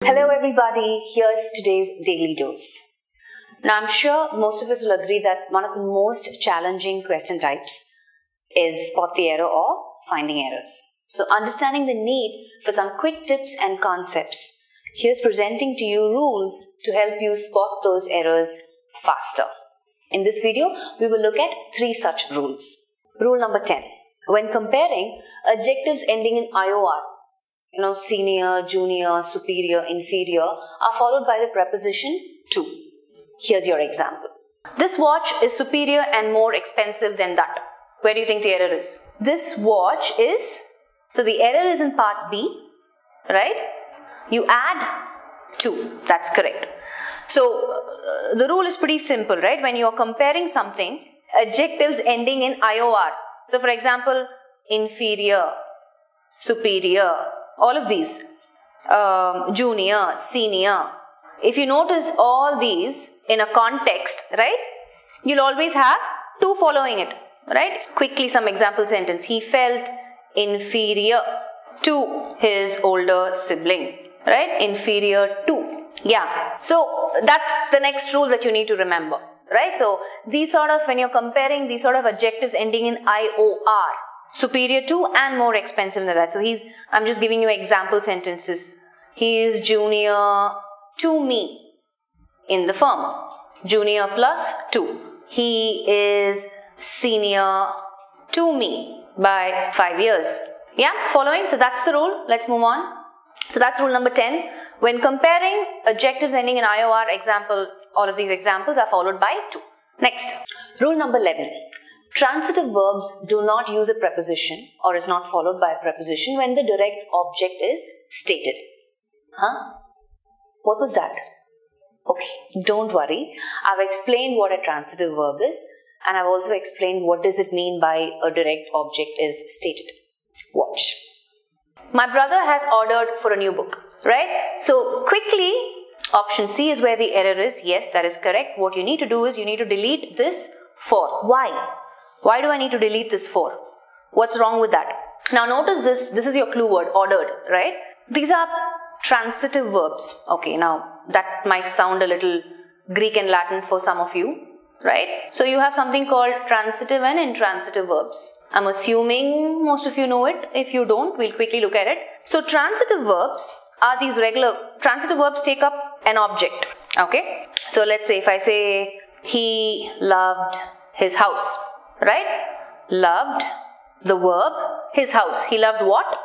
Hello everybody, here's today's daily dose. Now I'm sure most of us will agree that one of the most challenging question types is spot the error or finding errors. So understanding the need for some quick tips and concepts, here's presenting to you rules to help you spot those errors faster. In this video, we will look at 3 such rules. Rule number 10. When comparing adjectives ending in IOR, senior, junior, superior, inferior are followed by the preposition to. Here's your example. This watch is superior and more expensive than that. Where do you think the error is? This watch is, so the error is in part B, right? You add to, that's correct. So the rule is pretty simple, right? When you're comparing something, adjectives ending in IOR. So for example, inferior, superior, all of these, junior, senior. If you notice all these in a context, right, you'll always have to following it, right? Quickly some example sentence. He felt inferior to his older sibling, right? Inferior to. Yeah. So that's the next rule that you need to remember, right? So these sort of, when you're comparing these sort of adjectives ending in IOR, superior to and more expensive than that. So I'm just giving you example sentences. He is junior to me in the firm. Junior plus to. He is senior to me by 5 years. Yeah, following? So that's the rule. Let's move on. So that's rule number 10. When comparing adjectives ending in IOR, example, all of these examples are followed by to. Next, rule number 11. Transitive verbs do not use a preposition or is not followed by a preposition when the direct object is stated. Huh? What was that? Okay, don't worry. I've explained what a transitive verb is and I've also explained what does it mean by a direct object is stated. Watch. My brother has ordered for a new book, right? So quickly, option C is where the error is. Yes, that is correct. What you need to do is you need to delete this for. Why? Why do I need to delete this for? What's wrong with that? Now notice this. This is your clue word, ordered, right? These are transitive verbs. Okay, now that might sound a little Greek and Latin for some of you, right? So you have something called transitive and intransitive verbs. I'm assuming most of you know it. If you don't, we'll quickly look at it. So transitive verbs are these transitive verbs take up an object, okay? So let's say if I say, he loved his house, right? Loved, the verb, his house. He loved what?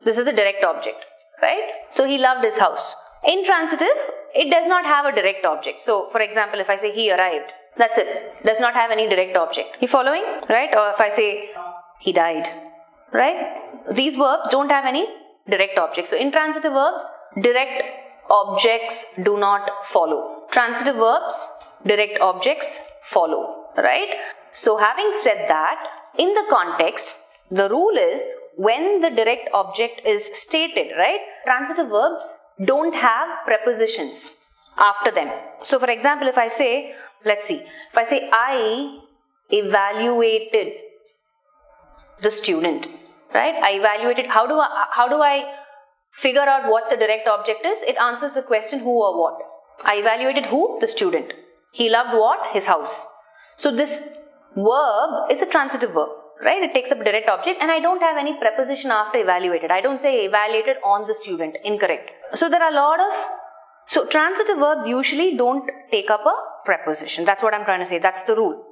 This is the direct object, right? So he loved his house. Intransitive, it does not have a direct object. So for example, if I say he arrived, that's it. Does not have any direct object. You following? Right? Or if I say he died, right? These verbs don't have any direct objects. So intransitive verbs, direct objects do not follow. Transitive verbs, direct objects follow, right? So having said that, in the context, the rule is when the direct object is stated, right? Transitive verbs don't have prepositions after them. So for example, if I say, let's see, if I say I evaluated the student, right? I evaluated, how do I figure out what the direct object is? It answers the question who or what. I evaluated who? The student. He loved what? His house. So this verb is a transitive verb, right? It takes up a direct object and I don't have any preposition after evaluated. I don't say evaluated on the student. Incorrect. So there are a lot of, so transitive verbs usually don't take up a preposition. That's what I'm trying to say. That's the rule,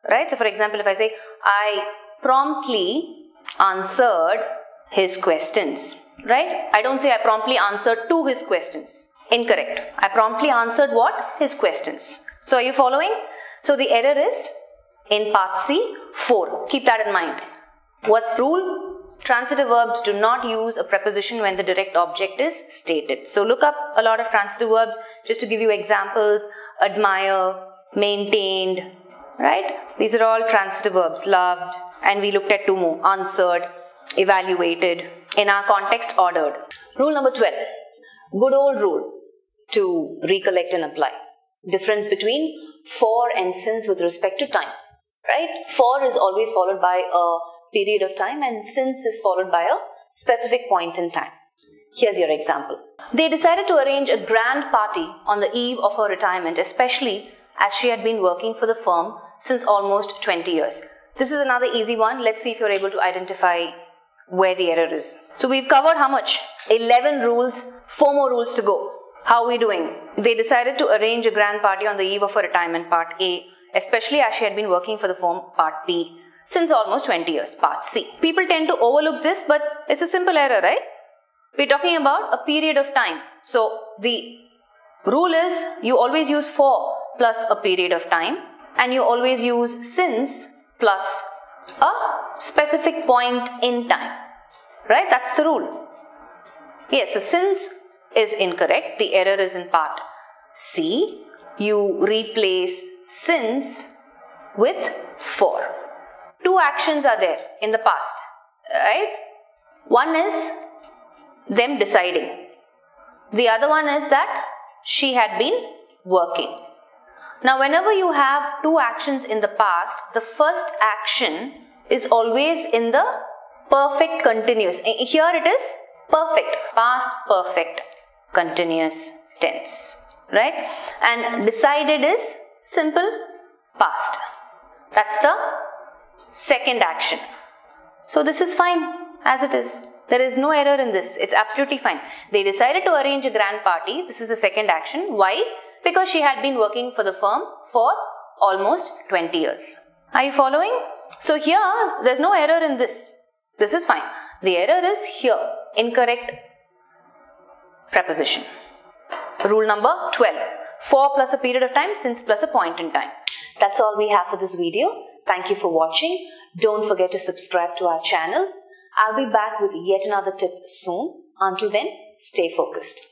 right? So for example, if I say, I promptly answered his questions, right? I don't say I promptly answered to his questions. Incorrect. I promptly answered what? His questions. So are you following? So the error is in part C, 4. Keep that in mind. What's the rule? Transitive verbs do not use a preposition when the direct object is stated. So look up a lot of transitive verbs just to give you examples. Admire, maintained, right? These are all transitive verbs. Loved, and we looked at 2 more. Answered, evaluated, in our context ordered. Rule number 12. Good old rule to recollect and apply. Difference between for and since with respect to time, right? For is always followed by a period of time and since is followed by a specific point in time. Here's your example. They decided to arrange a grand party on the eve of her retirement, especially as she had been working for the firm since almost 20 years. This is another easy one. Let's see if you're able to identify where the error is. So we've covered how much? 11 rules, 4 more rules to go. How are we doing? They decided to arrange a grand party on the eve of her retirement, part A, especially as she had been working for the firm, part B, since almost 20 years, part C. People tend to overlook this, but it's a simple error, right? We're talking about a period of time. So the rule is you always use for plus a period of time, and you always use since plus a specific point in time, right? That's the rule. Yes, so since is incorrect. The error is in part C. You replace since with for. 2 actions are there in the past, right? One is them deciding. The other one is that she had been working. Now, whenever you have 2 actions in the past, the first action is always in the perfect continuous. Here it is perfect, past perfect continuous tense, right? And decided is simple past. That's the second action. So this is fine as it is. There is no error in this. It's absolutely fine. They decided to arrange a grand party. This is the second action. Why? Because she had been working for the firm for almost 20 years. Are you following? So here, there's no error in this. This is fine. The error is here. Incorrect preposition. Rule number 12. For plus a period of time, since plus a point in time. That's all we have for this video. Thank you for watching. Don't forget to subscribe to our channel. I'll be back with yet another tip soon. Until then, stay focused.